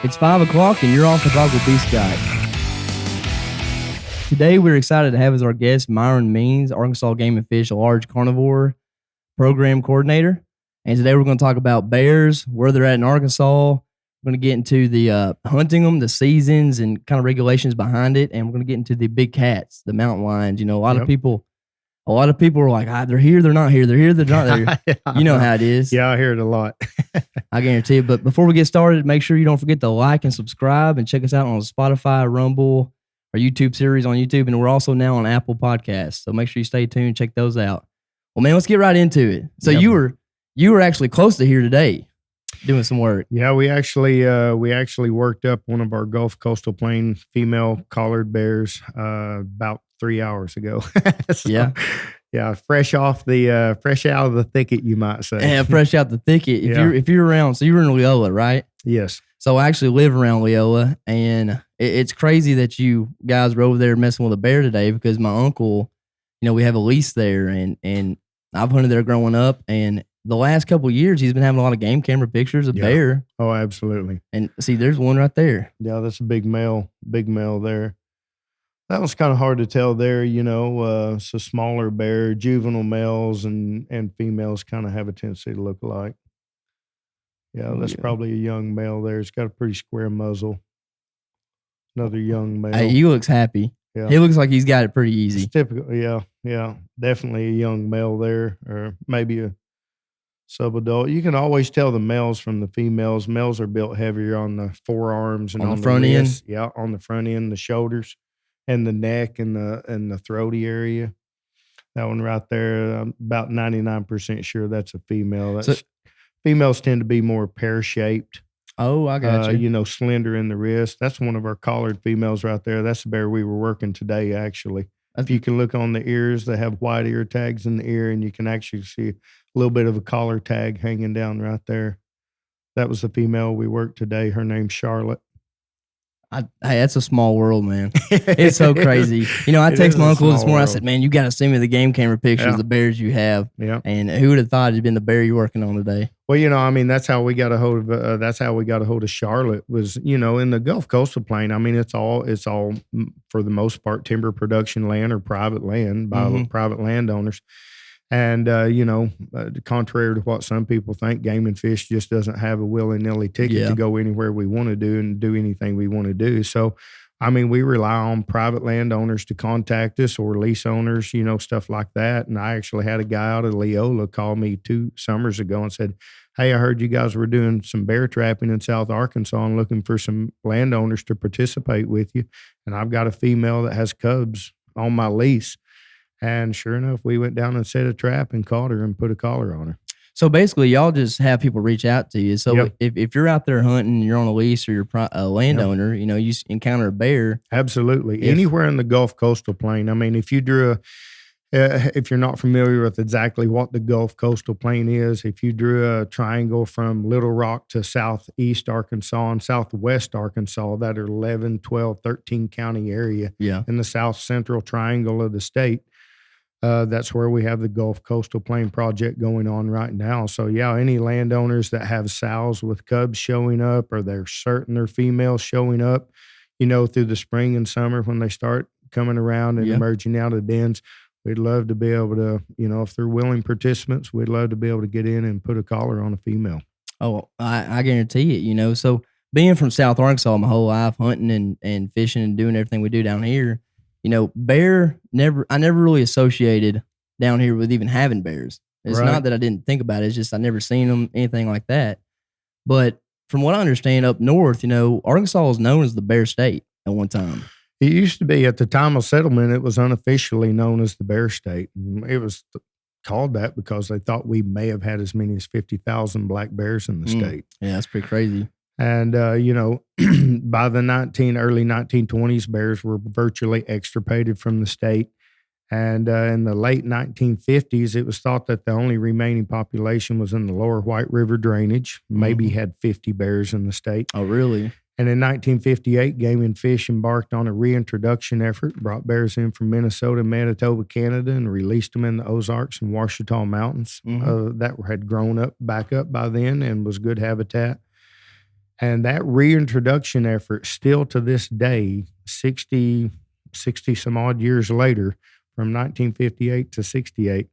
It's 5 o'clock and you're on Chicago Beast Guy. Today we're excited to have as our guest Myron Means, Arkansas Game and Fish Large Carnivore Program Coordinator. And today we're going to talk about bears, where they're at in Arkansas. We're going to get into the hunting them, the seasons, and kind of regulations behind it. And we're going to get into the big cats, the mountain lions. You know, a lot of people are like, they're here, they're not here, they're here, they're not there. Yeah, you know how it is. Yeah, I hear it a lot. I guarantee you. But before we get started, make sure you don't forget to like and subscribe and check us out on Spotify, Rumble, our YouTube series on YouTube. And we're also now on Apple Podcasts. So make sure you stay tuned, check those out. Well, man, let's get right into it. So you were actually close to here today doing some work. Yeah, we actually worked up one of our Gulf Coastal Plain female collared bears about 3 hours ago. So, yeah, fresh out of the thicket, you might say. Yeah, fresh out the thicket. If you're around, so you were in Leola, right? Yes. So I actually live around Leola, and it's crazy that you guys were over there messing with a bear today because my uncle, we have a lease there, and I've hunted there growing up, and the last couple of years he's been having a lot of game camera pictures of bear. Oh, absolutely. And see, there's one right there. Yeah, that's a big male there. That was kind of hard to tell there, it's a smaller bear. Juvenile males and females kind of have a tendency to look alike. Yeah, that's probably a young male there. It's got a pretty square muzzle. Another young male. Hey, he looks happy. Yeah. He looks like he's got it pretty easy. It's typical, yeah. Definitely a young male there, or maybe a subadult. You can always tell the males from the females. Males are built heavier on the forearms and on the front end. Yeah, on the front end, the shoulders, and the neck and the throaty area. That one right there, I'm about 99% sure that's a female. Females tend to be more pear-shaped. Oh, I got you. Slender in the wrist. That's one of our collared females right there. That's the bear we were working today, actually. If you can look on the ears, they have white ear tags in the ear, and you can actually see a little bit of a collar tag hanging down right there. That was the female we worked today. Her name's Charlotte. Hey, that's a small world, man. It's so crazy. I text my uncle this morning. I said, "Man, you got to send me the game camera pictures of the bears you have." Yeah. And who would have thought it'd been the bear you're working on today? Well, that's how we got a hold of. That's how we got a hold of Charlotte. Was in the Gulf Coastal Plain. It's all for the most part timber production land or private land by private landowners. And, contrary to what some people think, Game and Fish just doesn't have a willy-nilly ticket to go anywhere we want to do and do anything we want to do. So, we rely on private landowners to contact us or lease owners, stuff like that. And I actually had a guy out of Leola call me 2 summers ago and said, "Hey, I heard you guys were doing some bear trapping in South Arkansas and looking for some landowners to participate with you. And I've got a female that has cubs on my lease." And sure enough, we went down and set a trap and caught her and put a collar on her. So basically, y'all just have people reach out to you. So if you're out there hunting, you're on a lease or you're a landowner, you encounter a bear. Absolutely. Anywhere in the Gulf Coastal Plain. If you drew if you're not familiar with exactly what the Gulf Coastal Plain is, if you drew a triangle from Little Rock to southeast Arkansas and southwest Arkansas, that are 11, 12, 13 county area in the south central triangle of the state, that's where we have the Gulf Coastal Plain project going on right now. So, any landowners that have sows with cubs showing up or they're certain they're females showing up, through the spring and summer when they start coming around and emerging out of dens, we'd love to be able to, if they're willing participants, we'd love to be able to get in and put a collar on a female. Oh, I guarantee it, So being from South Arkansas my whole life, hunting and fishing and doing everything we do down here, bear I never really associated down here with even having bears. It's not that I didn't think about it. It's just I never seen them, anything like that. But from what I understand up north, Arkansas was known as the bear state at one time. It used to be at the time of settlement, it was unofficially known as the bear state. It was called that because they thought we may have had as many as 50,000 black bears in the state. Yeah, that's pretty crazy. And, by the early 1920s, bears were virtually extirpated from the state. And in the late 1950s, it was thought that the only remaining population was in the lower White River drainage, maybe had 50 bears in the state. Oh, really? And in 1958, Game and Fish embarked on a reintroduction effort, brought bears in from Minnesota, Manitoba, Canada, and released them in the Ozarks and Ouachita Mountains that had grown back up by then and was good habitat. And that reintroduction effort, still to this day, 60 some odd years later, from 1958 to 68,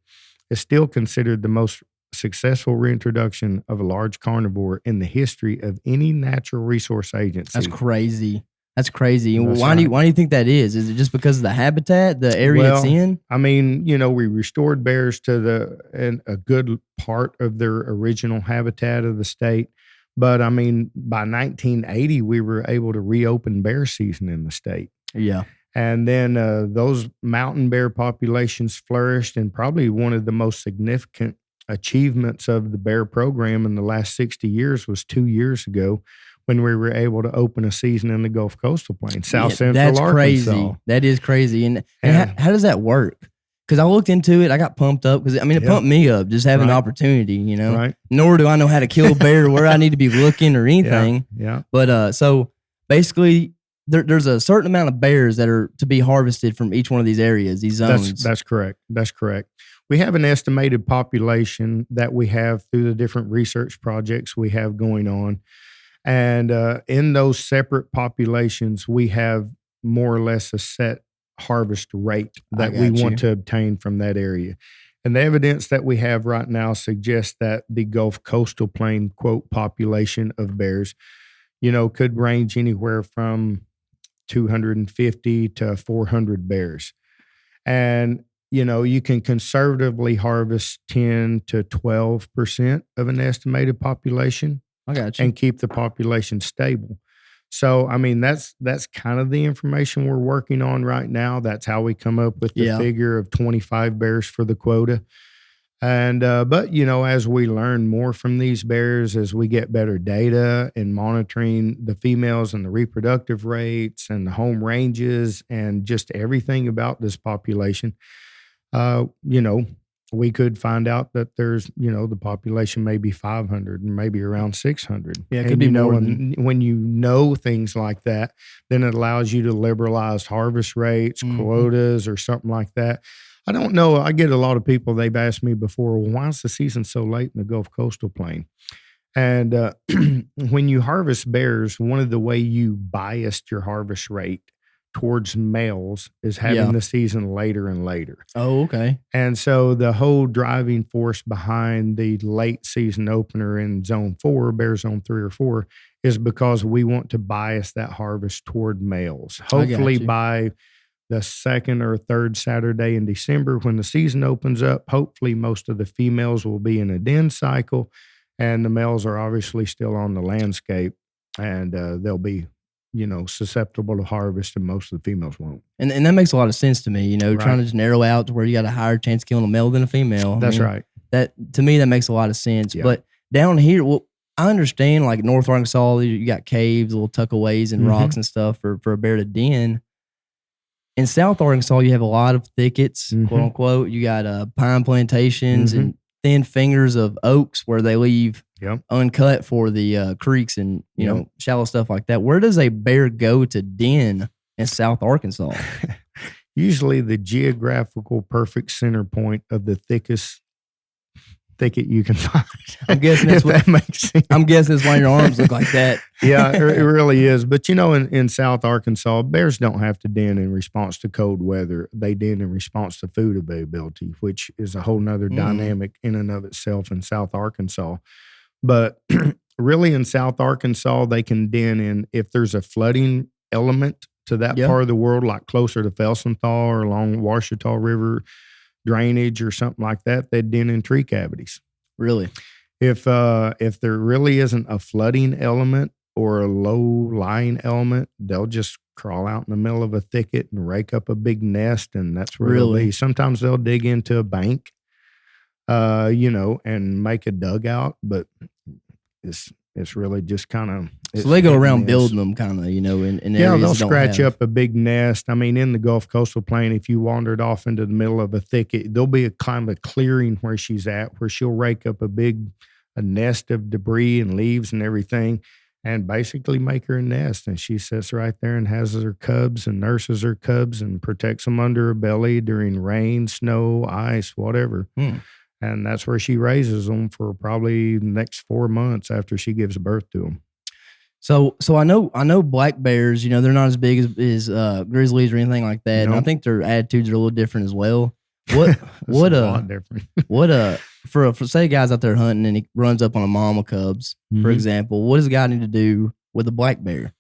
is still considered the most successful reintroduction of a large carnivore in the history of any natural resource agency. That's crazy. That's crazy. That's why do you think that is? Is it just because of the habitat, the area it's in? I mean, we restored bears to a good part of their original habitat of the state. But I mean, by 1980, we were able to reopen bear season in the state. Yeah. And then those mountain bear populations flourished, and probably one of the most significant achievements of the bear program in the last 60 years was 2 years ago when we were able to open a season in the Gulf Coastal Plain, Central that's Arkansas. Crazy. That is crazy. And how does that work? Because I looked into it, I got pumped up because it pumped me up just having the opportunity, Right. Nor do I know how to kill a bear, where I need to be looking or anything. Yeah. But so basically, there's a certain amount of bears that are to be harvested from each one of these areas, these zones. That's correct. That's correct. We have an estimated population that we have through the different research projects we have going on. And in those separate populations, we have more or less a set harvest rate that we want to obtain from that area. And the evidence that we have right now suggests that the Gulf Coastal Plain, quote, population of bears, could range anywhere from 250 to 400 bears. And, you can conservatively harvest 10 to 12% of an estimated population. I got you. And keep the population stable. So, I mean, that's kind of the information we're working on right now. That's how we come up with the figure of 25 bears for the quota. And, but, as we learn more from these bears, as we get better data and monitoring the females and the reproductive rates and the home ranges and just everything about this population, we could find out that there's, the population may be 500 and maybe around 600. Yeah, it could be more. When you know things like that, then it allows you to liberalize harvest rates, quotas, or something like that. I don't know. I get a lot of people, they've asked me before, well, why is the season so late in the Gulf Coastal Plain? And when you harvest bears, one of the way you biased your harvest rate towards males is having the season later and later. Oh, okay. And so the whole driving force behind the late season opener in zone 4, bear zone 3 or 4, is because we want to bias that harvest toward males. Hopefully by the second or third Saturday in December, when the season opens up, hopefully most of the females will be in a den cycle, and the males are obviously still on the landscape, and they'll be susceptible to harvest, and most of the females won't. And that makes a lot of sense to me, trying to just narrow out to where you got a higher chance of killing a male than a female. That's right. That, to me, that makes a lot of sense. Yeah. But down here, well, I understand, like North Arkansas, you got caves, little tuckaways and rocks and stuff for a bear to den. In South Arkansas, you have a lot of thickets, quote unquote. You got pine plantations and thin fingers of oaks where they leave uncut for the creeks and shallow stuff like that. Where does a bear go to den in South Arkansas? Usually the geographical perfect center point of the thickest thicket you can find. I'm guessing that's what that makes sense. I'm guessing that's why your arms look like that. Yeah, it really is. But in South Arkansas, bears don't have to den in response to cold weather. They den in response to food availability, which is a whole nother dynamic in and of itself in South Arkansas. But really in South Arkansas, they can den in if there's a flooding element to that part of the world, like closer to Felsenthal or along Washita River drainage or something like that, they'd den in tree cavities. Really? If there really isn't a flooding element or a low-lying element, they'll just crawl out in the middle of a thicket and rake up a big nest, and that's where they'll be. Sometimes they'll dig into a bank, and make a dugout, but it's really just kind of... So they go around building them kind of, in areas they'll scratch up a big nest. I mean, in the Gulf Coastal Plain, if you wandered off into the middle of a thicket, there'll be a kind of a clearing where she's at, where she'll rake up a nest of debris and leaves and everything, and basically make her a nest. And she sits right there and has her cubs and nurses her cubs and protects them under her belly during rain, snow, ice, whatever. And that's where she raises them for probably the next 4 months after she gives birth to them. So I know black bears, they're not as big as grizzlies or anything like that. And I Nope. think their attitudes are a little different as well. What It's what a lot different. what for say a guy's out there hunting and he runs up on a mama cubs, for Mhm. example, what does a guy need to do with a black bear?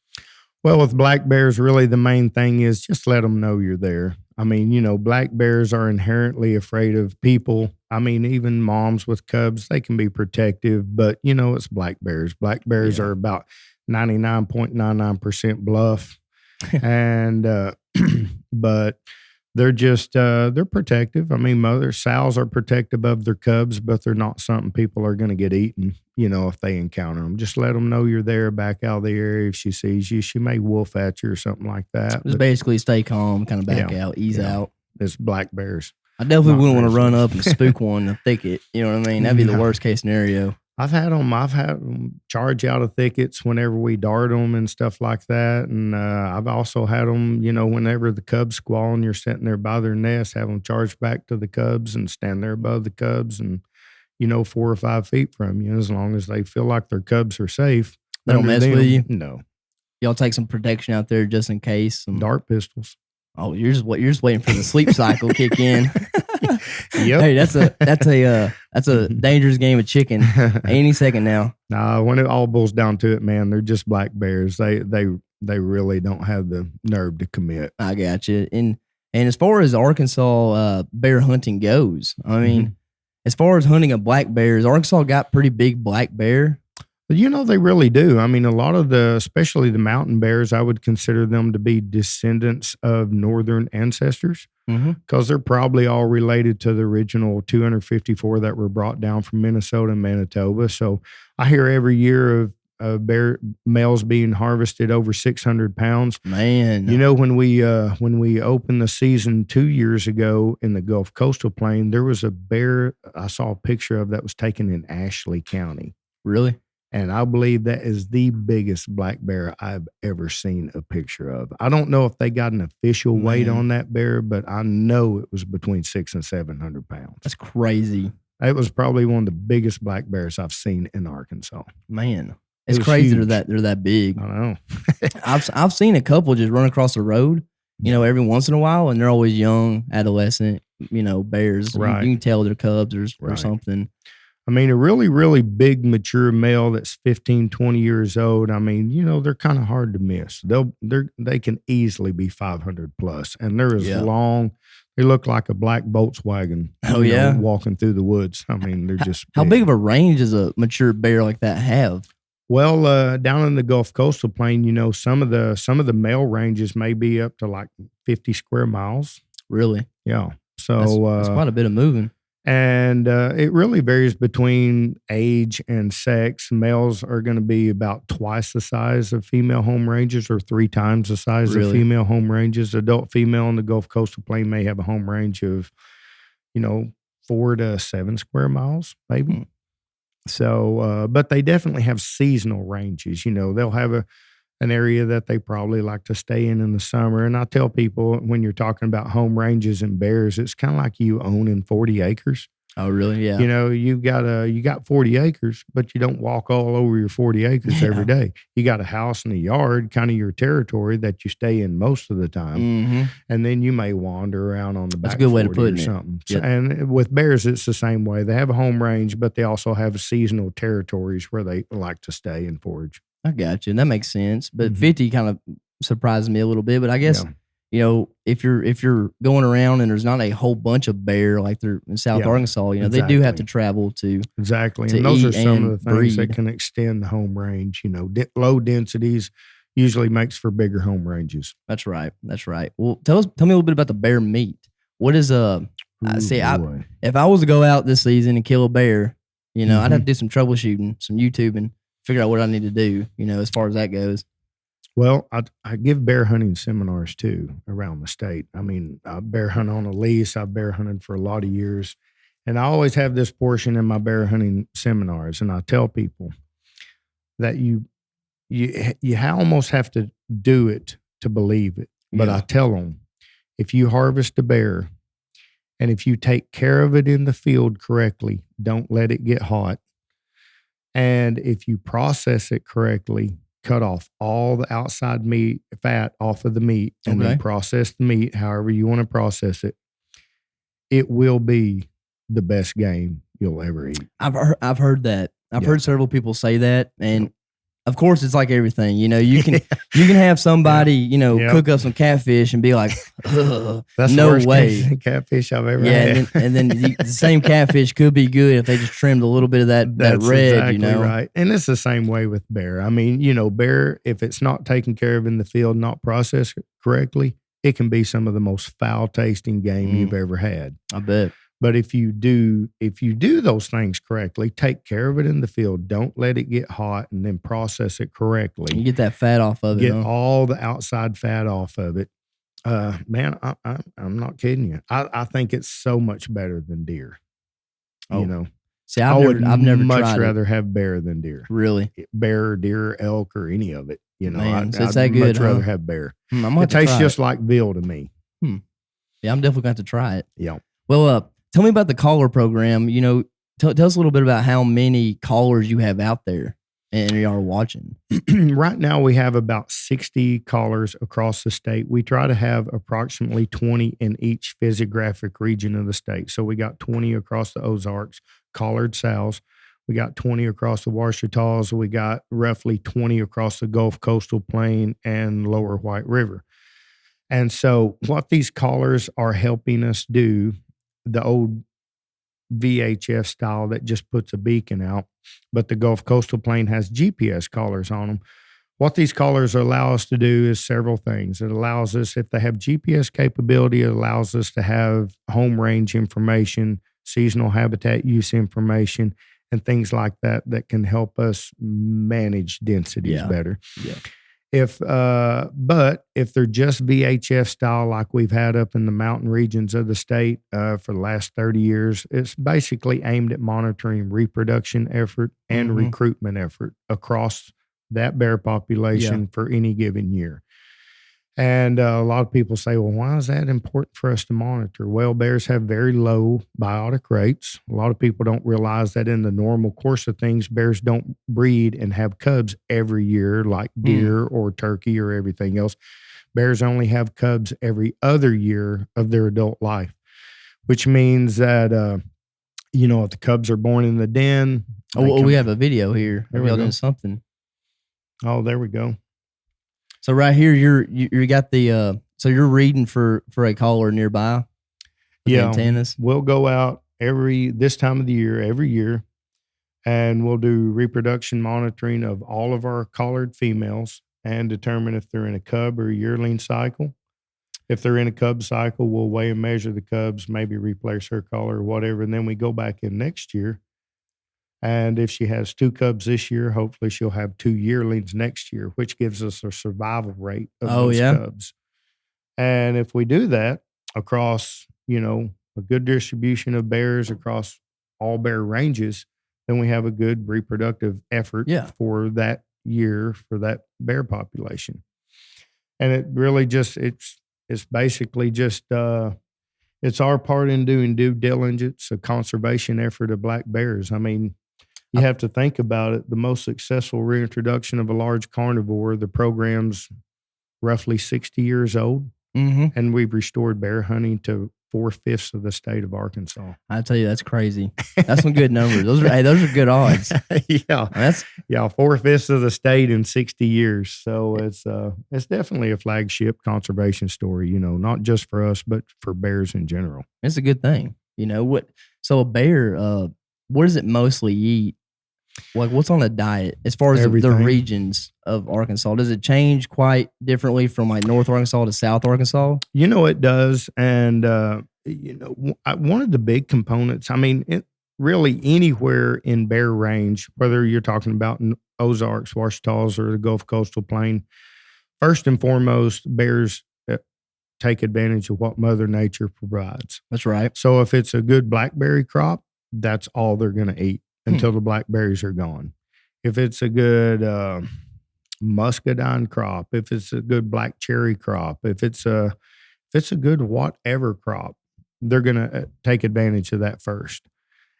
Well, with black bears, really the main thing is just let them know you're there. I mean, black bears are inherently afraid of people. I mean, even moms with cubs, they can be protective, but it's black bears. Black bears Yeah. are about 99.99% bluff. And, but they're protective. I mean, sows are protective of their cubs, but they're not something people are going to get eaten, if they encounter them. Just let them know you're there, back out of the area. If she sees you, she may wolf at you or something like that. Just basically stay calm, kind of back out, ease out. It's black bears. I definitely wouldn't want to run grizzlies. up and spook one in the thicket. You know what I mean? That'd be the No. worst case scenario. I've had them charge out of thickets whenever we dart them and stuff like that. And I've also had them, whenever the cubs squall and you're sitting there by their nest, have them charge back to the cubs and stand there above the cubs and, 4 or 5 feet from you, as long as they feel like their cubs are safe. They don't mess with you? No. Y'all take some protection out there just in case. Dart pistols. Oh, you're just waiting for the sleep cycle kick in. Yep. Hey, that's a dangerous game of chicken. Any second now. Nah, when it all boils down to it, man, they're just black bears. They really don't have the nerve to commit. I got you. And as far as Arkansas bear hunting goes, I mean, as far as hunting a black bear, has Arkansas got pretty big black bear? But they really do. I mean, a lot of especially the mountain bears, I would consider them to be descendants of northern ancestors because they're probably all related to the original 254 that were brought down from Minnesota and Manitoba. So I hear every year of bear males being harvested over 600 pounds. Man. When we opened the season 2 years ago in the Gulf Coastal Plain, there was a bear I saw a picture of that was taken in Ashley County. Really? And I believe that is the biggest black bear I've ever seen a picture of. I don't know if they got an official weight on that bear, but I know it was between 600 and 700 pounds. That's crazy. It was probably one of the biggest black bears I've seen in Arkansas. Man, it's crazy huge. they're that big. I know. I've seen a couple just run across the road, every once in a while, and they're always young, adolescent, bears. Right. You can tell they're cubs or something. I mean, a really, really big mature male that's 15, 20 years old. I mean, they're kind of hard to miss. They can easily be 500 plus, and they're as long. They look like a black Volkswagen. Walking through the woods. I mean, they're just how big of a range does a mature bear like that have? Well, down in the Gulf Coastal Plain, some of the male ranges may be up to like 50 square miles. Really? Yeah. So that's quite a bit of moving. And it really varies between age and sex. Males are going to be about twice the size of female home ranges or 3 times the size of female home ranges. Adult female in the Gulf Coastal Plain may have a home range of, 4 to 7 square miles, maybe. So, but they definitely have seasonal ranges. They'll have an area that they probably like to stay in the summer. And I tell people when you're talking about home ranges and bears, it's kind of like you owning 40 acres. Oh, really? Yeah. You got 40 acres, but you don't walk all over your 40 acres every day. You got a house and a yard, kind of your territory that you stay in most of the time. And then you may wander around on the back. That's a good way to put it. Something. Yep. And with bears, it's the same way. They have a home range, but they also have seasonal territories where they like to stay and forage. I got you. And that makes sense. But 50 kind of surprised me a little bit. But I guess, if you're going around and there's not a whole bunch of bear like they're in South Arkansas, they do have to travel to. Exactly. To and those eat are some of the things breed. that can extend the home range. Low densities usually makes for bigger home ranges. That's right. Well, tell me a little bit about the bear meat. What is if I was to go out this season and kill a bear, I'd have to do some troubleshooting, some YouTubing, figure out what I need to do, as far as that goes. Well, I give bear hunting seminars too around the state. I mean, I bear hunt on a lease. I've bear hunted for a lot of years. And I always have this portion in my bear hunting seminars. And I tell people that you almost have to do it to believe it. But I tell them, if you harvest a bear and if you take care of it in the field correctly, don't let it get hot. And if you process it correctly, cut off all the outside meat, fat off of the meat, and then process the meat however you want to process it, it will be the best game you'll ever eat. I've heard that. I've heard several people say that, and of course, it's like everything. You can have somebody cook up some catfish and be like, that's no the worst way, catfish I've ever had. and then the same catfish could be good if they just trimmed a little bit of that That's red. exactly right. And it's the same way with bear. I mean, bear, if it's not taken care of in the field, not processed correctly, it can be some of the most foul tasting game you've ever had. I bet. But if you do those things correctly, take care of it in the field, don't let it get hot, and then process it correctly. You get that fat off of it. Get all the outside fat off of it. Man, I'm not kidding you. I think it's so much better than deer. See, I've never much tried rather have bear than deer. Really, bear, deer, elk, or any of it. Man, so it's I'd that good, much rather have bear. It tastes just like veal to me. Yeah, I'm definitely going to try it. Yeah. Well, tell me about the caller program. Tell us a little bit about how many callers you have out there and you are watching. Right now, we have about 60 callers across the state. We try to have approximately 20 in each physiographic region of the state. So we got 20 across the Ozarks, collared sows. We got 20 across the Ouachita's. We got roughly 20 across the Gulf Coastal Plain and Lower White River. And so what these callers are helping us do, the old VHF style that just puts a beacon out, but the Gulf Coastal Plain has GPS collars on them. What these collars allow us to do is several things. It allows us, if they have GPS capability, it allows us to have home range information, seasonal habitat use information, and things like that can help us manage densities better. Yeah. But if they're just VHF style, like we've had up in the mountain regions of the state for the last 30 years, it's basically aimed at monitoring reproduction effort and recruitment effort across that bear population for any given year. And a lot of people say, well, why is that important for us to monitor? Well, bears have very low biotic rates. A lot of people don't realize that in the normal course of things, bears don't breed and have cubs every year like deer or turkey or everything else. Bears only have cubs every other year of their adult life, which means that, if the cubs are born in the den. We have a video here. Maybe I'll do something. Oh, there we go. So right here, you got the so you're reading for a caller nearby. Yeah, antennas. We'll go out this time of the year every year, and we'll do reproduction monitoring of all of our collared females and determine if they're in a cub or yearling cycle. If they're in a cub cycle, we'll weigh and measure the cubs, maybe replace her collar or whatever, and then we go back in next year. And if she has 2 cubs this year, hopefully she'll have 2 yearlings next year, which gives us a survival rate of those cubs. And if we do that across, a good distribution of bears across all bear ranges, then we have a good reproductive effort for that year for that bear population. And it really it's basically just it's our part in doing due diligence, a conservation effort of black bears. I mean, you have to think about it. The most successful reintroduction of a large carnivore, the program's roughly 60 years old, and we've restored bear hunting to 4/5 of the state of Arkansas. I tell you, that's crazy. That's some good numbers. Those are good odds. Yeah, 4/5 of the state in 60 years. So it's definitely a flagship conservation story. Not just for us, but for bears in general. It's a good thing. So a bear, what does it mostly eat? Like, what's on a diet as far as the regions of Arkansas? Does it change quite differently from like North Arkansas to South Arkansas? It does. And, one of the big components, I mean, really anywhere in bear range, whether you're talking about Ozarks, Ouachita's, or the Gulf Coastal Plain, first and foremost, bears take advantage of what Mother Nature provides. That's right. So if it's a good blackberry crop, that's all they're going to eat until the blackberries are gone. If it's a good muscadine crop, if it's a good black cherry crop, if it's a good whatever crop, they're going to take advantage of that first.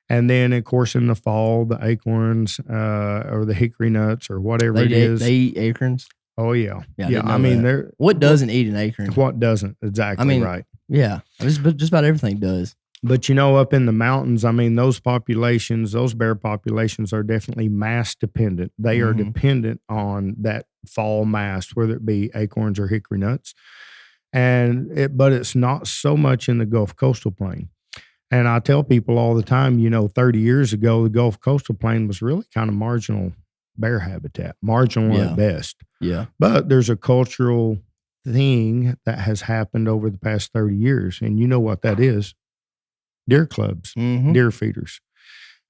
And then, of course, in the fall, the acorns or the hickory nuts or whatever it is. They eat acorns? Oh, yeah. Yeah, I mean, that. What doesn't eat an acorn? What doesn't? Exactly right. Yeah, just about everything does. But, up in the mountains, I mean, those bear populations are definitely mass dependent. They are dependent on that fall mass, whether it be acorns or hickory nuts. But it's not so much in the Gulf Coastal Plain. And I tell people all the time, 30 years ago, the Gulf Coastal Plain was really kind of marginal bear habitat, marginal at best. Yeah. But there's a cultural thing that has happened over the past 30 years. And you know what that is? Deer clubs, deer feeders.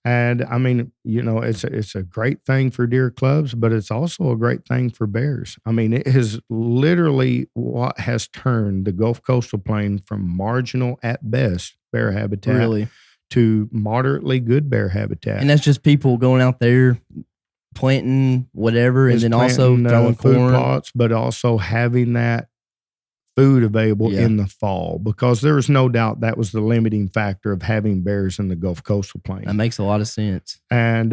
And I mean, it's a great thing for deer clubs, but it's also a great thing for bears. I mean, it is literally what has turned the Gulf Coastal Plain from marginal at best bear habitat to moderately good bear habitat. And that's just people going out there planting whatever, and then also throwing food corn plots, but also having that food available in the fall, because there is no doubt that was the limiting factor of having bears in the Gulf Coastal Plain. That makes a lot of sense. And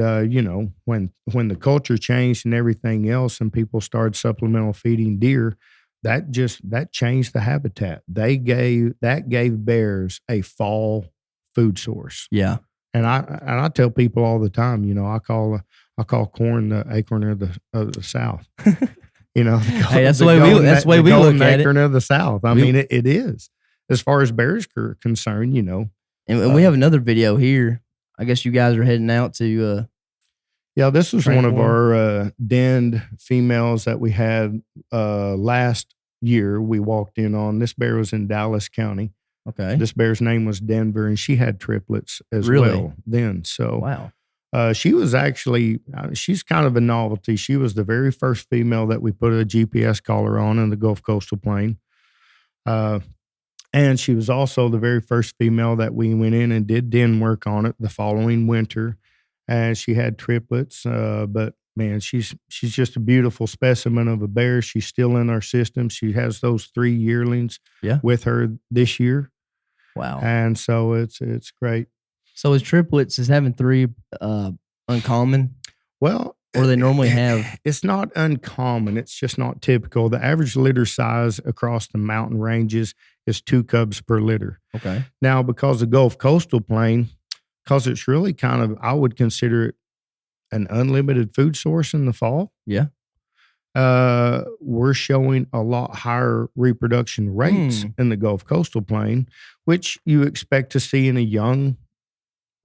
when the culture changed and everything else, and people started supplemental feeding deer, that changed the habitat. That gave bears a fall food source. Yeah. And I tell people all the time, I call corn the acorn of the South. Hey, that's the way we look at it. Acorn of the South. I mean, it is, as far as bears are concerned. And we have another video here. I guess you guys are heading out to. This was one of our denned females that we had last year. We walked in on. This bear was in Dallas County. Okay. This bear's name was Denver, and she had triplets as well then. So wow. She was actually, she's kind of a novelty. She was the very first female that we put a GPS collar on in the Gulf Coastal Plain. And she was also the very first female that we went in and did den work on it the following winter. And she had triplets, but man, she's just a beautiful specimen of a bear. She's still in our system. She has those 3 yearlings with her this year. Wow. And so it's great. So is having 3 uncommon? Well, or they normally have? It's not uncommon. It's just not typical. The average litter size across the mountain ranges is 2 cubs per litter. Okay. Now, because the Gulf Coastal Plain, because it's really kind of, I would consider it an unlimited food source in the fall. Yeah. We're showing a lot higher reproduction rates in the Gulf Coastal Plain, which you expect to see in a young,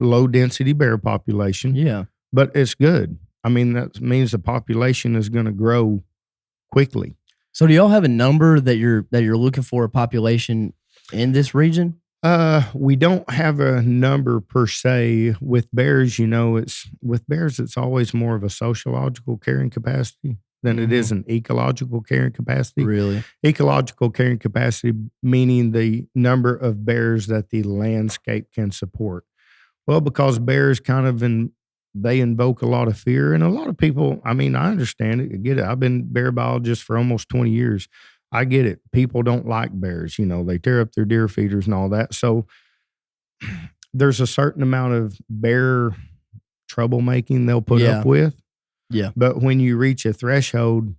low density bear population. Yeah. But it's good. I mean, that means the population is going to grow quickly. So do y'all have a number that you're looking for a population in this region? We don't have a number per se. With bears, it's always more of a sociological carrying capacity than it is an ecological carrying capacity. Really? Ecological carrying capacity meaning the number of bears that the landscape can support. Well, because bears they invoke a lot of fear, and a lot of people, I mean, I understand it, I get it. I've been bear biologist for almost 20 years. I get it. People don't like bears. They tear up their deer feeders and all that. So there's a certain amount of bear troublemaking they'll put up with. Yeah. But when you reach a threshold,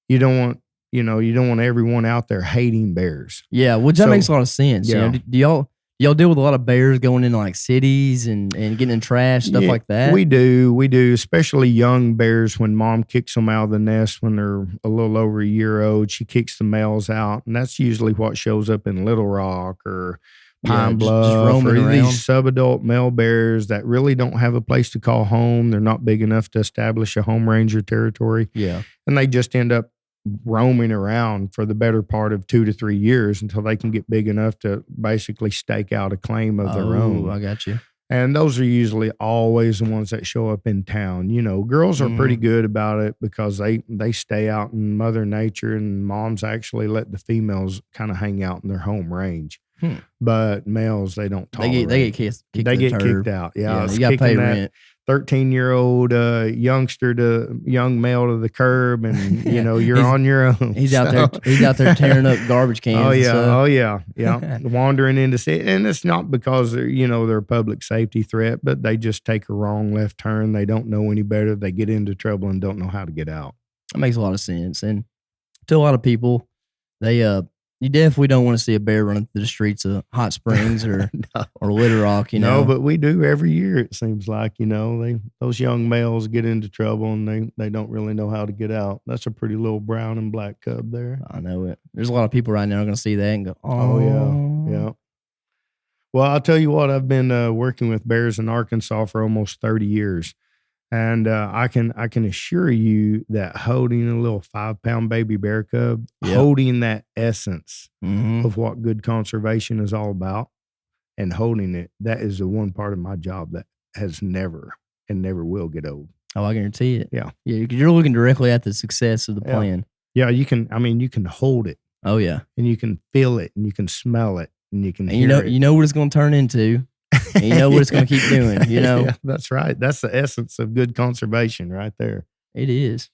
you don't want everyone out there hating bears. Yeah, which that makes a lot of sense. Yeah. Do y'all deal with a lot of bears going into like cities and getting in trash, stuff like that? We do, especially young bears. When mom kicks them out of the nest when they're a little over a year old, she kicks the males out, and that's usually what shows up in Little Rock or Pine Bluff, just roaming around. These subadult male bears that really don't have a place to call home. They're not big enough to establish a home ranger territory. Yeah. And they just end up roaming around for the better part of 2 to 3 years until they can get big enough to basically stake out a claim of their own. I got you. And those are usually always the ones that show up in town. Girls are pretty good about it because they stay out in Mother Nature, and moms actually let the females kind of hang out in their home range. but males, they don't tolerate. They get kicked. They get curb. kicked out. Yeah, you got to pay rent. 13-year-old youngster to young male to the curb, and you're on your own. He's out there. He's out there tearing up garbage cans. Oh yeah, and stuff. yeah. Wandering into city, and it's not because they're a public safety threat, but they just take a wrong left turn. They don't know any better. They get into trouble and don't know how to get out. That makes a lot of sense. And to a lot of people, they you definitely don't want to see a bear running through the streets of Hot Springs or or Little Rock, No, but we do every year. It seems like those young males get into trouble and they don't really know how to get out. That's a pretty little brown and black cub there. I know it. There's a lot of people right now going to see that and go, oh yeah. Well, I'll tell you what. I've been working with bears in Arkansas for almost 30 years. And I can assure you that holding a little 5-pound baby bear cub, holding that essence of what good conservation is all about, and holding it, that is the one part of my job that has never and never will get old. Oh, I guarantee it. Yeah, because you're looking directly at the success of the plan. Yeah, you can. I mean, you can hold it. Oh yeah, and you can feel it, and you can smell it, and you can. And hear it. You know what it's going to turn into. And you know what it's going to keep doing, Yeah, that's right. That's the essence of good conservation right there. It is.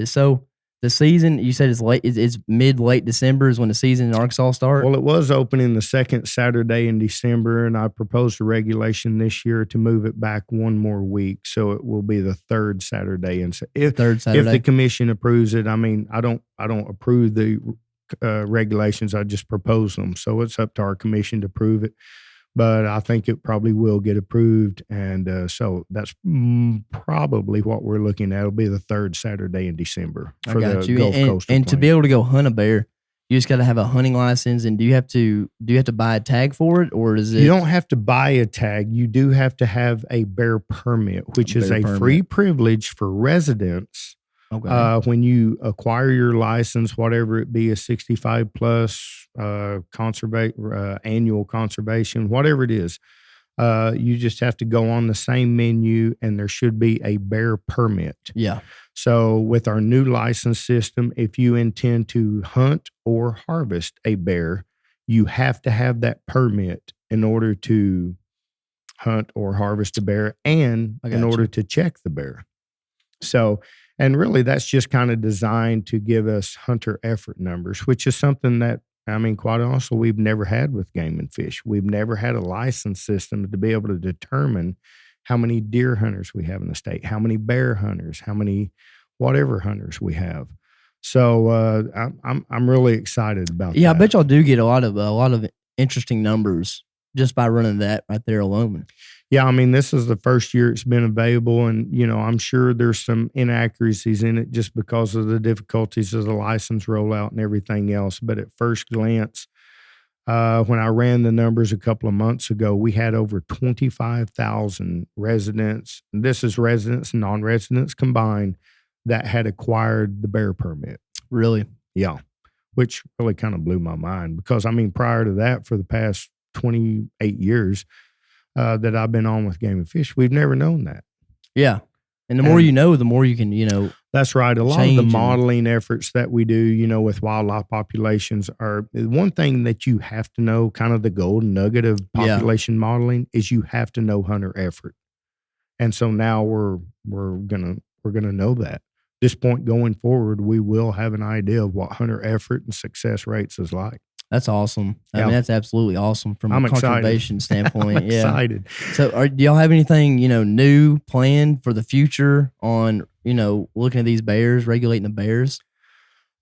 So the season, you said it's late. It's late December is when the season in Arkansas starts? Well, it was opening the second Saturday in December, and I proposed a regulation this year to move it back one more week. So it will be the third Saturday. And if the commission approves it, I mean, I don't approve the regulations. I just propose them. So it's up to our commission to approve it. But I think it probably will get approved. And so that's probably what we're looking at. It'll be the third Saturday in December for the Gulf Coast. And to be able to go hunt a bear, you just got to have a hunting license. And do you have to buy a tag for it, or is it? You don't have to buy a tag. You do have to have a bear permit, which is a free privilege for residents. Okay. When you acquire your license, whatever it be, a 65 plus annual conservation, whatever it is, you just have to go on the same menu, and there should be a bear permit. Yeah. So with our new license system, if you intend to hunt or harvest a bear, you have to have that permit in order to hunt or harvest a bear, and in order to check the bear. So. And really, that's just kind of designed to give us hunter effort numbers, which is something that, I mean, quite honestly, we've never had with Game and Fish. We've never had a license system to be able to determine how many deer hunters we have in the state, how many bear hunters, how many whatever hunters we have. So I'm really excited about that. Yeah, I bet y'all do get a lot of interesting numbers just by running that right there alone. Yeah, I mean, this is the first year it's been available, and, I'm sure there's some inaccuracies in it just because of the difficulties of the license rollout and everything else. But at first glance, when I ran the numbers a couple of months ago, we had over 25,000 residents, and this is residents and non-residents combined, that had acquired the bear permit. Really? Yeah, which really kind of blew my mind because, I mean, prior to that, for the past 28 years, that I've been on with Game and Fish, we've never known that. Yeah. And the more you know, the more you can, That's right. A lot of the modeling efforts that we do, with wildlife populations are one thing that you have to know, kind of the golden nugget of population modeling, is you have to know hunter effort. And so now we're gonna know that. This point going forward, we will have an idea of what hunter effort and success rates is like. That's awesome. I mean, that's absolutely awesome from a conservation standpoint. I'm excited. So do y'all have anything, new planned for the future on, looking at these bears, regulating the bears?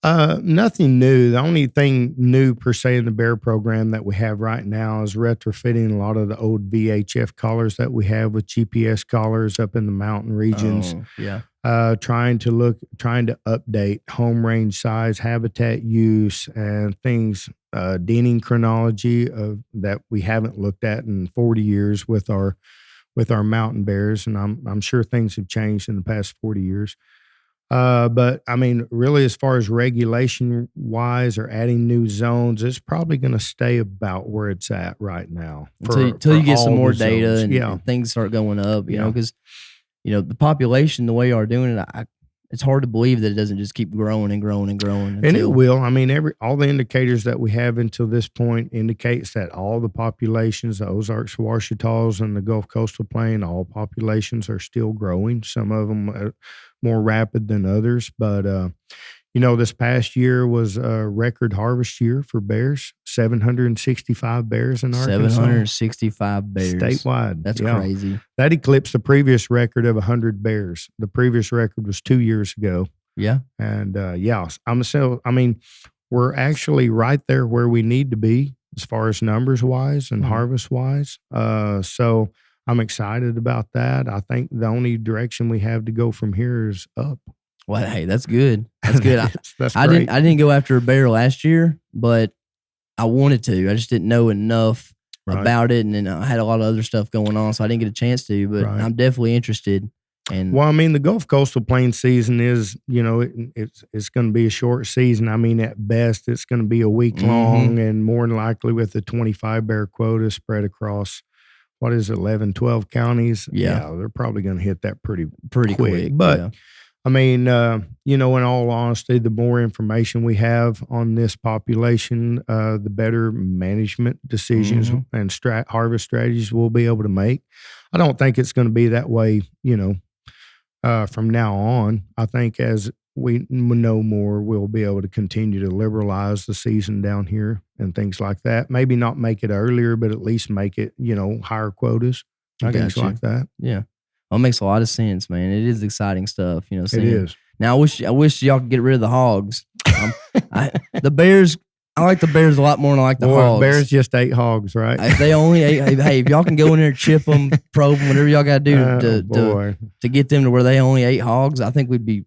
Nothing new. The only thing new per se in the bear program that we have right now is retrofitting a lot of the old VHF collars that we have with GPS collars up in the mountain regions. Oh, yeah. Trying to update home range size, habitat use, and things, denning chronology that we haven't looked at in 40 years with our mountain bears, and I'm sure things have changed in the past 40 years. But I mean, really, as far as regulation wise or adding new zones, it's probably going to stay about where it's at right now until you get some more data and things start going up. You know, because the population, the way you are doing it, it's hard to believe that it doesn't just keep growing and growing and growing. And it will. I mean, all the indicators that we have until this point indicates that all the populations, the Ozarks, Ouachita's, and the Gulf Coastal Plain, all populations are still growing. Some of them more rapid than others. But, this past year was a record harvest year for bears, 765 bears in Arkansas. 765 bears. Statewide. That's crazy. That eclipsed the previous record of 100 bears. The previous record was 2 years ago. Yeah. And we're actually right there where we need to be as far as numbers wise and harvest wise. So I'm excited about that. I think the only direction we have to go from here is up. Well, hey, that's good. That's good. That's I great. didn't go after a bear last year, but I wanted to. I just didn't know enough about it, and then I had a lot of other stuff going on, so I didn't get a chance to. But I'm definitely interested. And the Gulf Coastal Plain season is, it's going to be a short season. I mean, at best, it's going to be a week long, and more than likely with the 25 bear quota spread across, 11, 12 counties. Yeah, they're probably going to hit that pretty quick. But in all honesty, the more information we have on this population, the better management decisions and harvest strategies we'll be able to make. I don't think it's going to be that way, from now on. I think as we know more, we'll be able to continue to liberalize the season down here and things like that. Maybe not make it earlier, but at least make it, higher quotas and things like that. Yeah. Well, it makes a lot of sense, man. It is exciting stuff, It is. Now, I wish y'all could get rid of the hogs. The bears, I like the bears a lot more than I like the hogs. Bears just ate hogs, right? If they only ate, hey, if y'all can go in there, chip them, probe them, whatever y'all got to do to get them to where they only ate hogs, I think we'd be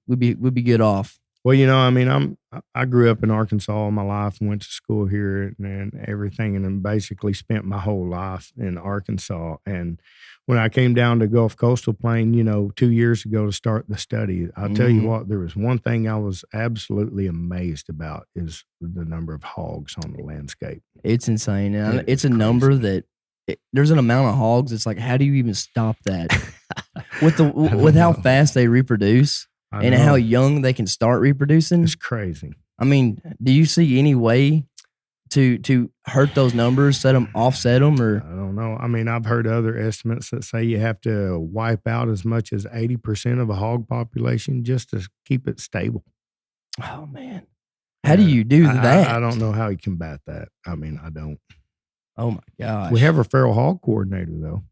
good off. Well, I grew up in Arkansas all my life and went to school here and everything, and then basically spent my whole life in Arkansas. And when I came down to Gulf Coastal Plain, 2 years ago to start the study, I'll tell you what, there was one thing I was absolutely amazed about is the number of hogs on the landscape. It's insane. And it's a crazy number that there's an amount of hogs. It's like, how do you even stop that with how fast they reproduce? And how young they can start reproducing. It's crazy. I mean, do you see any way to hurt those numbers, offset them, or? I don't know. I mean, I've heard other estimates that say you have to wipe out as much as 80% of a hog population just to keep it stable. Oh, man. How do you do that? I don't know how you combat that. I mean, I don't. Oh, my gosh. We have a feral hog coordinator, though.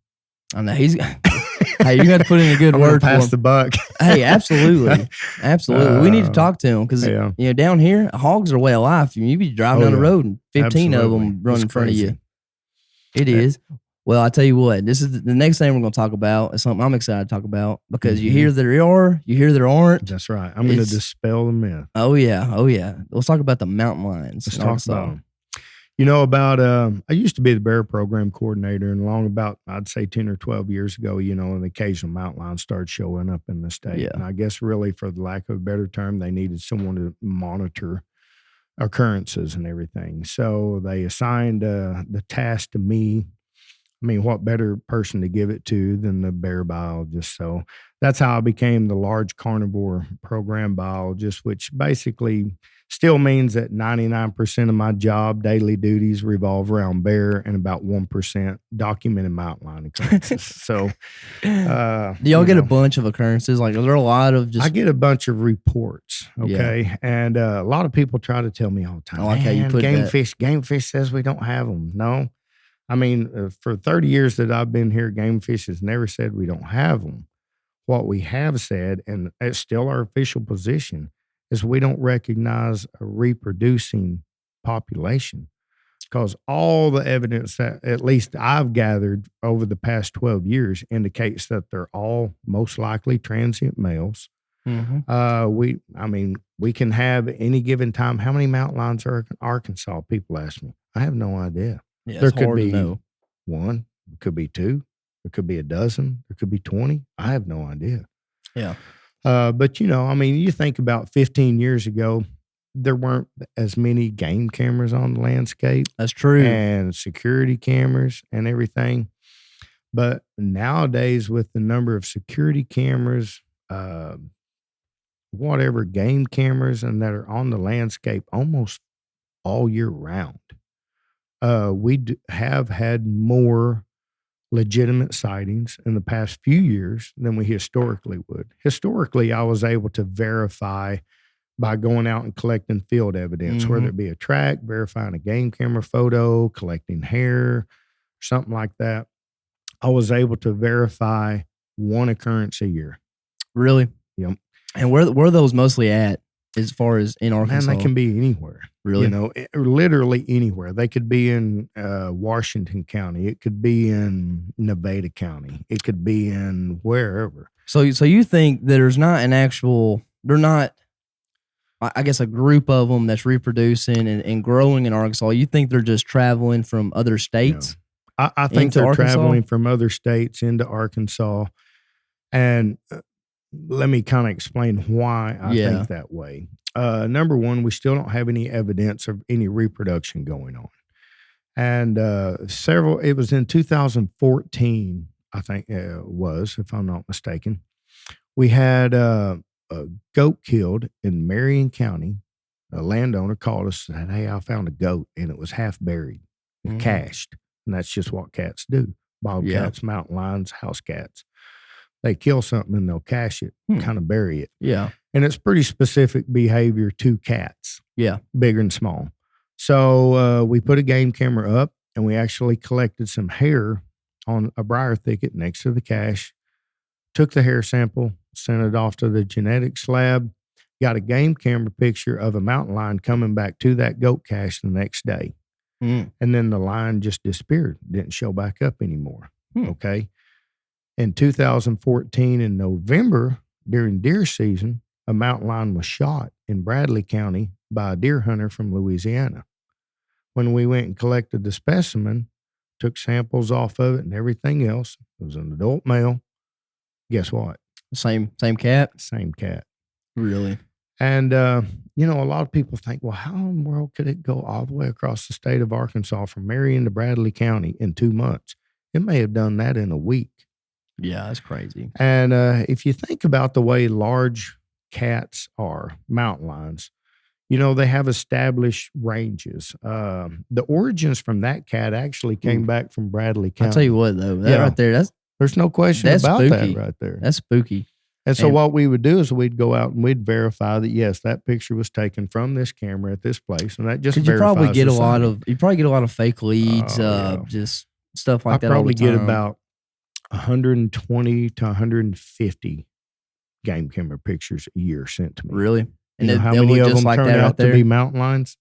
I know. Hey, you got to put in a good word for him. Pass the buck. Hey, absolutely. Absolutely. We need to talk to him because, down here, hogs are way of life. You be driving down the road and 15 of them run in front of you. It is. Well, I tell you what, this is the next thing we're going to talk about. Is something I'm excited to talk about because you hear there are, you hear there aren't. That's right. I'm going to dispel the myth. Oh, yeah. Oh, yeah. Let's talk about the mountain lions. Let's talk about them. I used to be the bear program coordinator, and I'd say 10 or 12 years ago, an occasional mountain lion started showing up in the state. Yeah. And I guess really, for the lack of a better term, they needed someone to monitor occurrences and everything. So they assigned the task to me. I mean, what better person to give it to than the bear biologist? So that's how I became the Large Carnivore Program Biologist, which basically still means that 99% of my job, daily duties, revolve around bear and about 1% documented mountain lion occurrences. So, do y'all get a bunch of occurrences? Like, is there a lot of just? I get a bunch of reports, okay? And a lot of people try to tell me all the time, I like how you put that. Game fish says we don't have them. No. I mean, for 30 years that I've been here, Game Fish has never said we don't have them. What we have said, and it's still our official position, is we don't recognize a reproducing population, because all the evidence that at least I've gathered over the past 12 years indicates that they're all most likely transient males. Mm-hmm. We can have any given time. How many mountain lions are in Arkansas? People ask me. I have no idea. Yeah, there could be one, it could be two, it could be a dozen, there could be 20. I have no idea. Yeah. But you think about 15 years ago, there weren't as many game cameras on the landscape. That's true. And security cameras and everything. But nowadays, with the number of security cameras, whatever game cameras and that are on the landscape almost all year round. We have had more legitimate sightings in the past few years than we historically would. Historically, I was able to verify by going out and collecting field evidence, whether it be a track, verifying a game camera photo, collecting hair, something like that. I was able to verify one occurrence a year. Really? Yep. And where are those mostly at as far as in Arkansas? Man, they can be anywhere. Really? You know, literally anywhere. They could be in Washington County. It could be in Nevada County. It could be in wherever. So you think there's not an actual, they're not, I guess, a group of them that's reproducing and growing in Arkansas. You think they're just traveling from other states? Yeah. I think they're Arkansas? traveling from other states into Arkansas. And let me kind of explain why I think that way. Number one, we still don't have any evidence of any reproduction going on. And it was in 2014, I think it was, if I'm not mistaken. We had a goat killed in Marion County. A landowner called us and said, "Hey, I found a goat and it was half buried, cached." And that's just what cats do. Bobcats, mountain lions, house cats. They kill something and they'll cache it, kind of bury it. Yeah. And it's pretty specific behavior to cats. Yeah. Big and small. So we put a game camera up and we actually collected some hair on a briar thicket next to the cache, took the hair sample, sent it off to the genetics lab, got a game camera picture of a mountain lion coming back to that goat cache the next day. And then the lion just disappeared, didn't show back up anymore. Okay. In 2014, in November, during deer season, a mountain lion was shot in Bradley County by a deer hunter from Louisiana. When we went and collected the specimen, took samples off of it and everything else, it was an adult male. Guess what? Same cat? Same cat. Really? And, a lot of people think, well, how in the world could it go all the way across the state of Arkansas from Marion to Bradley County in 2 months? It may have done that in a week. Yeah, that's crazy. And if you think about the way large cats are, mountain lions, they have established ranges. The origins from that cat actually came back from Bradley County. I'll tell you what, though, that right there, there's no question about that right there. That's spooky. And so what we would do is we'd go out and we'd verify that, yes, that picture was taken from this camera at this place. And that just verifies you probably get a lot of fake leads, just stuff like that all the time. I probably get about 120 to 150 game camera pictures a year sent to me. Really? And how many of them turn out to be mountain lions?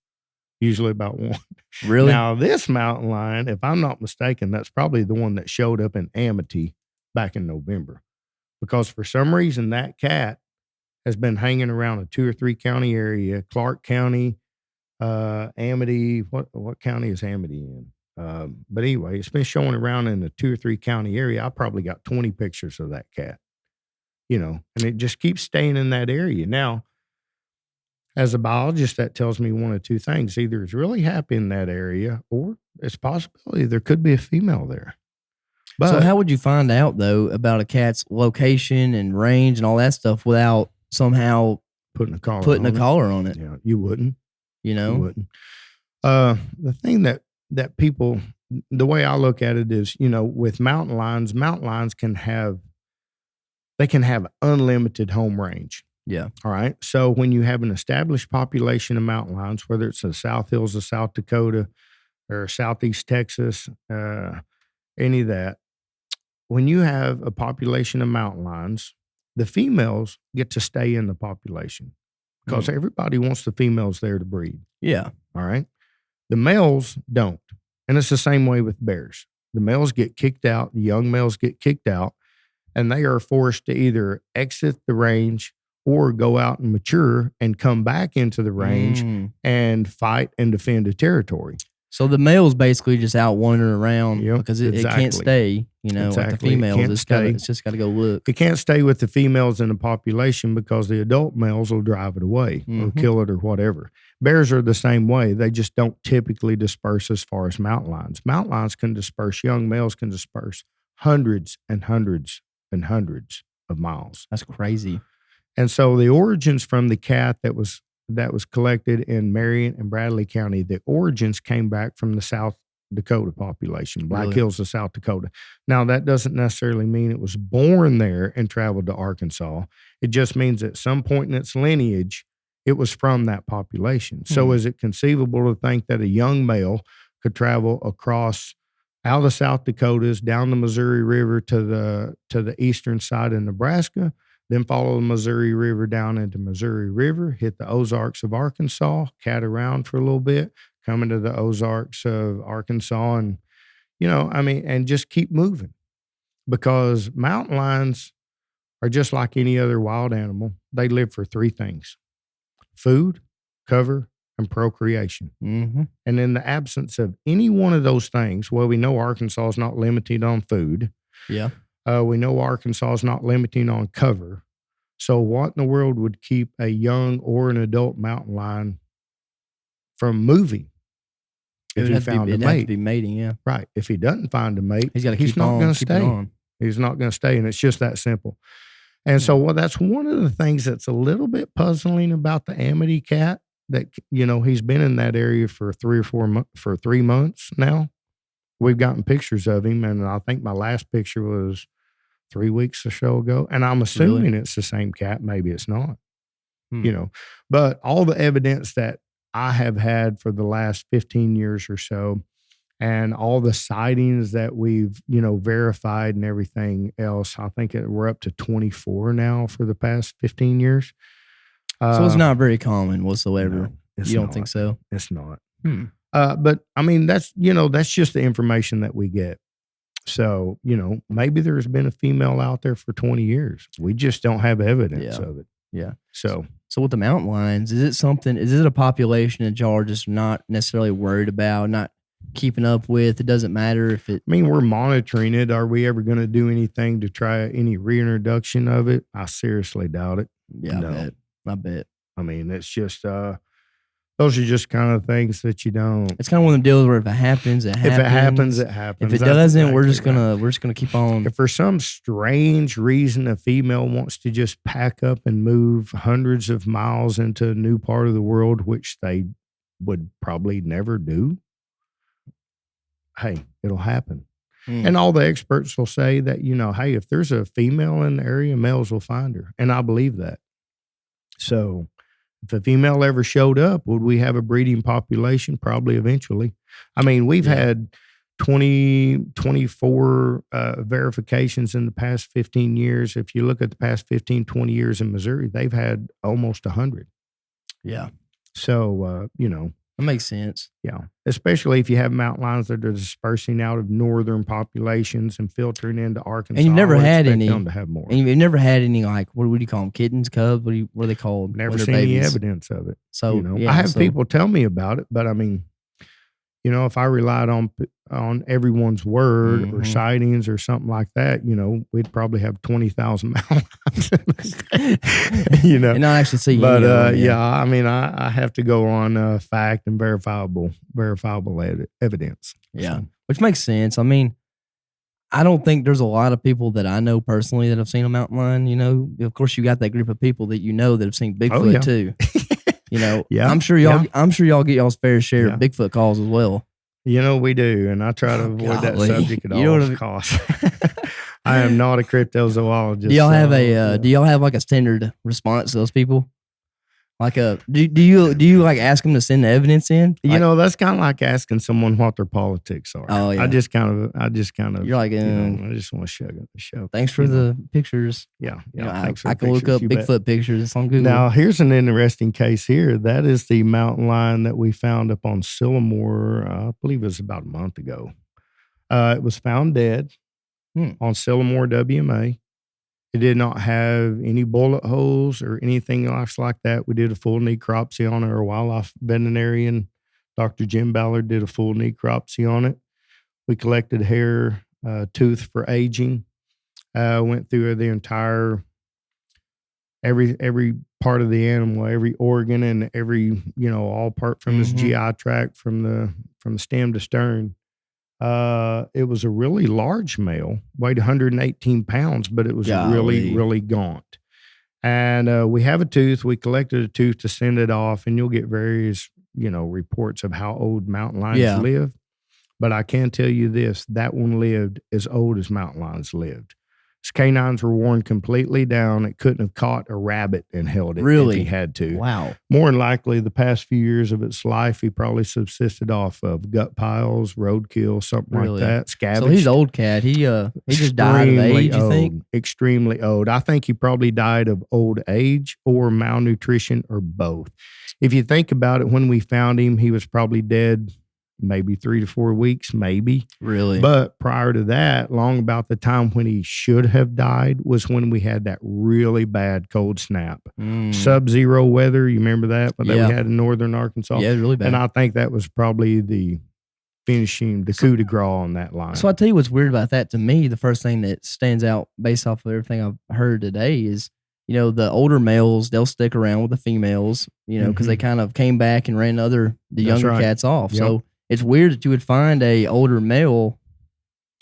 Usually about one. Really? Now, this mountain lion, if I'm not mistaken, that's probably the one that showed up in Amity back in November. Because for some reason, that cat has been hanging around a 2 or 3 county area, Clark County, Amity. What county is Amity in? But anyway, it's been showing around in the 2 or 3 county area. I probably got 20 pictures of that cat, and it just keeps staying in that area. Now, as a biologist, that tells me one of two things. Either it's really happy in that area or it's a possibility there could be a female there. But, so how would you find out, though, about a cat's location and range and all that stuff without somehow putting a collar on it? Yeah, you wouldn't. You wouldn't. The thing that people, the way I look at it is, with mountain lions can have unlimited home range. Yeah. All right. So when you have an established population of mountain lions, whether it's the South Hills of South Dakota or Southeast Texas, any of that, when you have a population of mountain lions, the females get to stay in the population because everybody wants the females there to breed. Yeah. All right. The males don't. And it's the same way with bears. The males get kicked out, the young males get kicked out, and they are forced to either exit the range or go out and mature and come back into the range and fight and defend a territory. So the male's basically just out wandering around because it can't stay, Exactly. Like the females. It's just got to go look. It can't stay with the females in the population because the adult males will drive it away or kill it or whatever. Bears are the same way. They just don't typically disperse as far as mountain lions. Mountain lions can disperse, young males can disperse hundreds and hundreds and hundreds of miles. That's crazy. And so the origins from the cat that was collected in Marion and Bradley County, the origins came back from the South Dakota population, Black Really? Hills of South Dakota. Now, that doesn't necessarily mean it was born there and traveled to Arkansas. It just means at some point in its lineage, it was from that population. So is it conceivable to think that a young male could travel across out of South Dakotas, down the Missouri River to the eastern side of Nebraska, then follow the Missouri River down into Missouri River, hit the Ozarks of Arkansas, cat around for a little bit, come into the Ozarks of Arkansas, and, and just keep moving? Because mountain lions are just like any other wild animal. They live for three things: food, cover, and procreation. Mm-hmm. And in the absence of any one of those things, well, we know Arkansas is not limited on food. Yeah. We know Arkansas is not limiting on cover. So what in the world would keep a young or an adult mountain lion from moving if he found a mate? It'd have to be mating, yeah. Right. If he doesn't find a mate, He's got to he's keep not on, going to keep it stay. on. He's not going to stay, and it's just that simple. And so, well, that's one of the things that's a little bit puzzling about the Amity cat. That, he's been in that area for 3 months now. We've gotten pictures of him, and I think my last picture was 3 weeks or so ago. And I'm assuming it's the same cat. Maybe it's not. But all the evidence that I have had for the last 15 years or so, and all the sightings that we've, verified and everything else, I think we're up to 24 now for the past 15 years. So it's not very common whatsoever. No, you don't think so? It's not. But I mean, that's just the information that we get. So, maybe there's been a female out there for 20 years. We just don't have evidence of it. Yeah. So with the mountain lions, is it a population that y'all are just not necessarily worried about, not keeping up with? It doesn't matter if it... I mean, we're monitoring it. Are we ever going to do anything to try any reintroduction of it? I seriously doubt it. Yeah, No. I bet. I mean, it's just, those are just kind of things that you don't... It's kind of one of them deals where if it happens, it happens. If it happens, it happens. If it doesn't, we're just gonna keep on. If for some strange reason a female wants to just pack up and move hundreds of miles into a new part of the world, which they would probably never do, hey, it'll happen. And all the experts will say that, hey, if there's a female in the area, males will find her. And I believe that. So if a female ever showed up, would we have a breeding population? Probably eventually. I mean, we've had 24 verifications in the past 15 years. If you look at the past 15, 20 years in Missouri, they've had almost 100. Yeah. So, that makes sense. Yeah. Especially if you have mountain lions that are dispersing out of northern populations and filtering into Arkansas. And you've never had any. Them to have more. And you've never had any, like, what do you call them? Kittens, cubs? What are they called? Never seen any evidence of it. So, I have people tell me about it, but I mean, if I relied on everyone's word or sightings or something like that, we'd probably have 20,000 mountain lions. And not actually see. But I mean, I have to go on fact and verifiable evidence. Yeah, so. Which makes sense. I mean, I don't think there's a lot of people that I know personally that have seen a mountain lion. Of course, you got that group of people that that have seen Bigfoot too. I'm sure y'all get y'all's fair share of Bigfoot calls as well. We do, and I try to avoid that subject at all costs. I am not a cryptozoologist. Do y'all have do y'all have like a standard response to those people? Like do you like ask them to send the evidence in? That's kind of like asking someone what their politics are. Oh yeah. I just kind of. You're like, I just want to show. Thanks for the pictures. Yeah. I can look up Bigfoot pictures. It's on Google. Now here's an interesting case here. That is the mountain lion that we found up on Sylamore. I believe it was about a month ago. It was found dead on Sylamore WMA. It did not have any bullet holes or anything else like that. We did a full necropsy on it. Our wildlife veterinarian, Dr. Jim Ballard, did a full necropsy on it. We collected hair, tooth for aging. Went through the entire, every part of the animal, every organ and every, all part from his GI tract, from the stem to stern. It was a really large male, weighed 118 pounds, but it was really, really gaunt. And we have a tooth. We collected a tooth to send it off, and you'll get various, reports of how old mountain lions Yeah. live. But I can tell you this, that one lived as old as mountain lions lived. His canines were worn completely down. It couldn't have caught a rabbit and held it if Really? he had to. Wow. More than likely, the past few years of its life, he probably subsisted off of gut piles, roadkill, something Really? like that, scavenged. So he's an old cat. He just died of Extremely age, you think? old, extremely old. I think he probably died of old age or malnutrition or both. If you think about it, when we found him, he was probably dead maybe 3 to 4 weeks, maybe. Really? But prior to that, long about the time when he should have died was when we had that really bad cold snap. Sub-zero weather, you remember that? That we had in northern Arkansas? Yeah, really bad. And I think that was probably the finishing, the coup de grace on that line. So I'll tell you what's weird about that. To me, the first thing that stands out based off of everything I've heard today is, the older males, they'll stick around with the females, because they kind of came back and ran the younger cats off. Yep. So it's weird that you would find a older male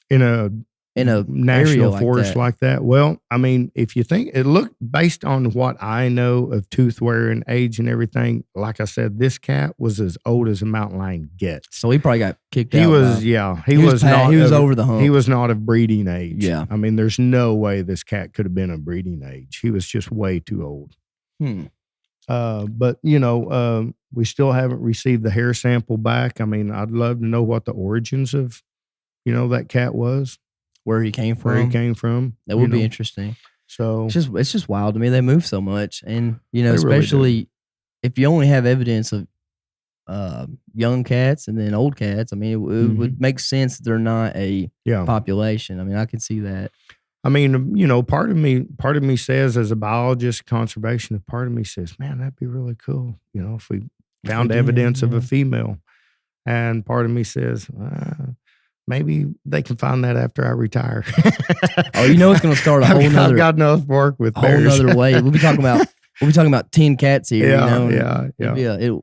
in a national forest like that. Well, I mean, if you think it looked based on what I know of tooth wear and age and everything, like I said, this cat was as old as a mountain lion gets. So he probably got kicked out. He was over the hump. He was not of breeding age. Yeah. I mean, there's no way this cat could have been of breeding age. He was just way too old. But we still haven't received the hair sample back. I mean, I'd love to know what the origins of, that cat was. Where he came from. That would be interesting. So it's just wild to me. They move so much, and especially really if you only have evidence of young cats and then old cats. I mean, it would make sense that they're not a population. I mean, I can see that. I mean, part of me says, as a biologist, conservationist, part of me says, man, that'd be really cool. If we found evidence of a female, and part of me says, maybe they can find that after I retire. It's going to start a whole nother. I've got enough work with a whole nother way. We'll be talking about 10 cats here. Yeah.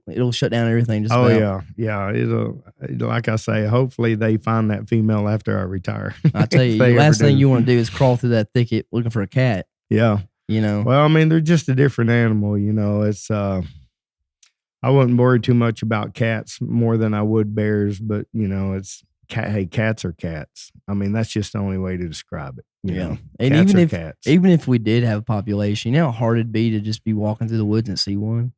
It'll shut down everything. Just about. Yeah. It'll, like I say, hopefully they find that female after I retire. I tell you, the last thing you want to do is crawl through that thicket looking for a cat. Yeah. Well, I mean, they're just a different animal. It's I wouldn't worry too much about cats more than I would bears, but it's. Cats are cats. I mean, that's just the only way to describe it. And even if we did have a population, how hard it'd be to just be walking through the woods and see one,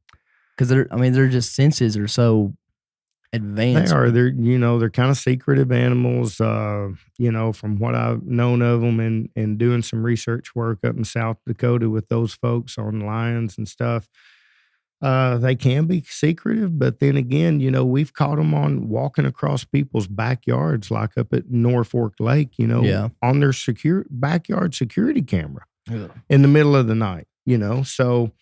because their just senses are so advanced. They are. They're kind of secretive animals. From what I've known of them and doing some research work up in South Dakota with those folks on lions and stuff. They can be secretive, but then again, we've caught them on walking across people's backyards, like up at Norfolk Lake, on their backyard security camera in the middle of the night, so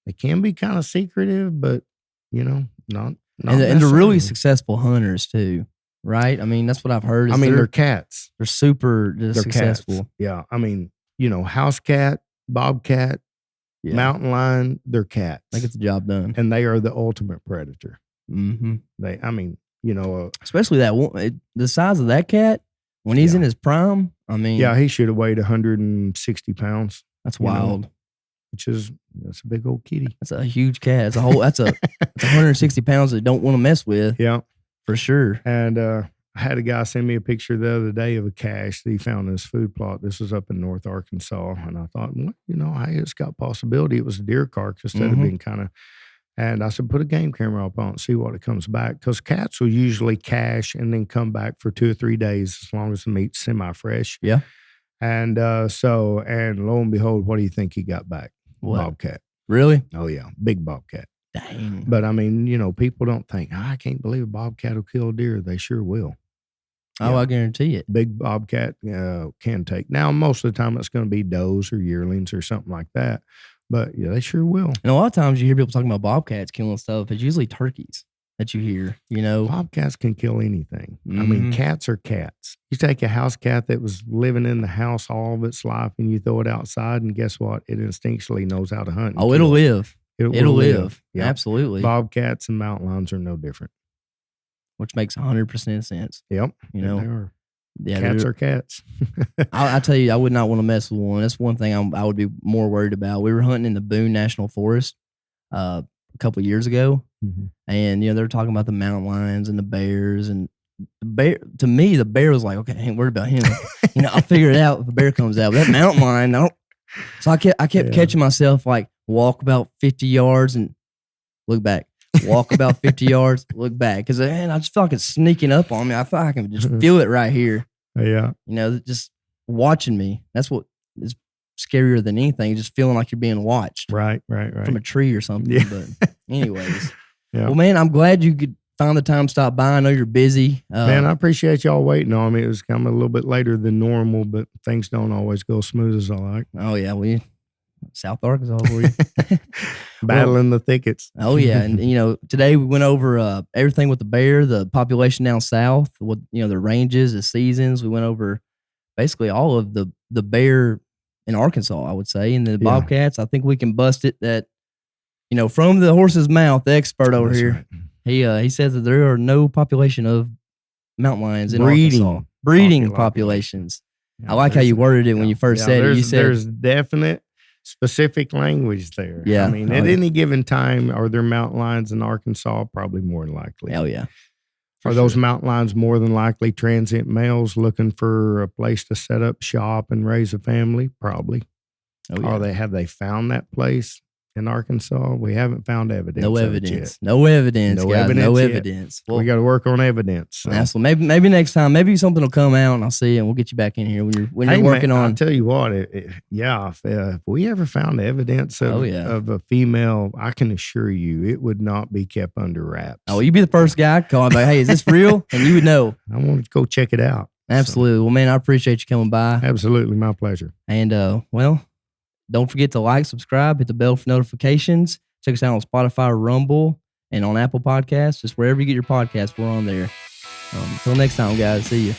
they can be kind of secretive, but, not and they're really successful hunters too, right? I mean, that's what I've heard. I mean, they're cats. They're super successful. Cats. Yeah. I mean, house cat, bobcat, mountain lion, they're cats. They get the job done. And they are the ultimate predator. Mm-hmm. Especially that one, the size of that cat, when he's in his prime, I mean. Yeah, he should have weighed 160 pounds. That's wild. That's a big old kitty. That's a huge cat. That's 160 pounds that don't want to mess with. Yeah. For sure. And I had a guy send me a picture the other day of a cache that he found in his food plot. This was up in North Arkansas. And I thought, hey, it's got possibility. It was a deer carcass that had been kind of, and I said, put a game camera up on it and see what it comes back. Because cats will usually cache and then come back for 2 or 3 days as long as the meat's semi-fresh. Yeah. And lo and behold, what do you think he got back? What? Bobcat. Really? Oh, yeah. Big bobcat. Dang. But I mean, people don't think, I can't believe a bobcat will kill a deer. They sure will. Oh, I guarantee it. Big bobcat can take. Now, most of the time, it's going to be does or yearlings or something like that. But yeah, they sure will. And a lot of times you hear people talking about bobcats killing stuff. It's usually turkeys that you hear, Bobcats can kill anything. I mean, cats are cats. You take a house cat that was living in the house all of its life and you throw it outside, and guess what? It instinctually knows how to hunt. Oh, it'll live. It'll live. Yep. Absolutely. Bobcats and mountain lions are no different. Which makes 100% sense. Yep. They are. Yeah, cats are cats. I tell you, I would not want to mess with one. That's one thing I would be more worried about. We were hunting in the Boone National Forest a couple of years ago, and they were talking about the mountain lions and the bears, and the bear. To me, the bear was like, okay, I ain't worried about him. I'll figure it out if a bear comes out. But that mountain lion, I don't. So I kept catching myself like walk about 50 yards and look back. Walk about 50 yards, look back. Because, man, I just feel like it's sneaking up on me. I feel like I can just feel it right here. Yeah. Just watching me. That's what is scarier than anything, just feeling like you're being watched. Right. From a tree or something. Yeah. But anyways. Yeah. Well, man, I'm glad you could find the time to stop by. I know you're busy. Man, I appreciate y'all waiting on me. It was coming a little bit later than normal, but things don't always go smooth as I like. Oh, yeah. South Arkansas for you. Battling the thickets. Oh, yeah. And, today we went over everything with the bear, the population down south, what, the ranges, the seasons. We went over basically all of the bear in Arkansas, I would say. And the bobcats, I think we can bust it that, from the horse's mouth, the expert over here, right. He says that there are no population of mountain lions in Arkansas. Breeding populations. Yeah, I like how you worded it when you first said it. You said there's definite specific language there. Yeah. I mean, at any given time, are there mountain lions in Arkansas? Probably more than likely. Oh, yeah. Are those mountain lions more than likely transient males looking for a place to set up shop and raise a family? Probably. Oh, yeah. Have they found that place in Arkansas? We haven't found evidence. No evidence. No evidence, guys. No evidence. Well, we got to work on evidence. So. Absolutely. Maybe next time, maybe something will come out and I'll see it and we'll get you back in here when you're working on. I'll tell you what, if we ever found evidence of a female, I can assure you it would not be kept under wraps. Oh, you'd be the first guy calling like, hey, is this real? And you would know. I want to go check it out. Absolutely. So. Well, man, I appreciate you coming by. Absolutely. My pleasure. And, don't forget to like, subscribe, hit the bell for notifications. Check us out on Spotify, Rumble, and on Apple Podcasts. Just wherever you get your podcasts, we're on there. Until next time, guys. See you.